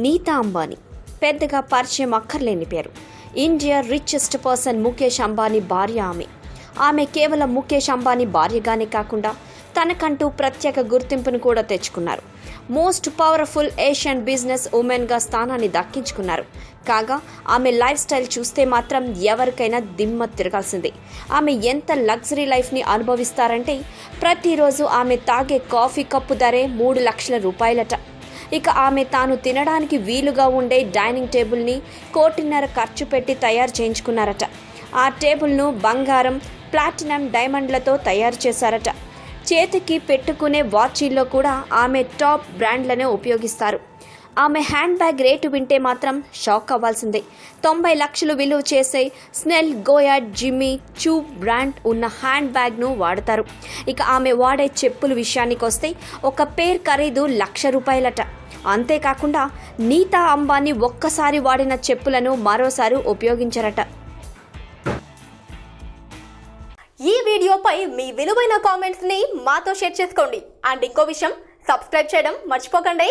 నీతా అంబానీ పెద్దగా పరిచయం అక్కర్లేని పేరు. India richest person Mukesh Ambani భార్య ఆమె కేవలం ముఖేష్ అంబానీ భార్యగానే కాకుండా తనకంటూ ప్రత్యేక గుర్తింపును కూడా తెచ్చుకున్నారు. మోస్ట్ పవర్ఫుల్ ఏషియన్ బిజినెస్ ఉమెన్గా స్థానాన్ని దక్కించుకున్నారు. కాగా ఆమె లైఫ్ స్టైల్ చూస్తే మాత్రం ఎవరికైనా దిమ్మ తిరగాల్సిందే. ఆమె ఎంత లగ్జరీ లైఫ్ని అనుభవిస్తారంటే ప్రతిరోజు ఆమె తాగే కాఫీ కప్పు ధరే 3 లక్షల రూపాయలట. ఇక ఆమె తాను తినడానికి వీలుగా ఉండే డైనింగ్ టేబుల్ని 1.5 కోటి ఖర్చు పెట్టి తయారు చేయించుకున్నారట. ఆ టేబుల్ను బంగారం, ప్లాటినం, డైమండ్లతో తయారు చేశారట. చేతికి పెట్టుకునే వాచీల్లో కూడా ఆమె టాప్ బ్రాండ్లనే ఉపయోగిస్తారు. ఆమె హ్యాండ్ బ్యాగ్ రేటు వింటే మాత్రం షాక్ అవ్వాల్సిందే. 90 లక్షలు విలువ చేసే స్నెల్, గోయార్డ్, జిమ్మీ చూ బ్రాండ్ ఉన్న హ్యాండ్ బ్యాగ్ను వాడతారు. ఇక ఆమె వాడే చెప్పుల విషయానికి వస్తే ఒక పేర్ ఖరీదు 1 లక్ష రూపాయలట. అంతేకాకుండా నీతా అంబానీ ఒక్కసారి వాడిన చెప్పులను మరోసారి ఉపయోగించరట. ఈ వీడియోపై మీ విలువైన కామెంట్స్ ని మాతో షేర్ చేసుకోండి. అండ్ ఇంకో విషయం, సబ్స్క్రైబ్ చేయడం మర్చిపోకండి.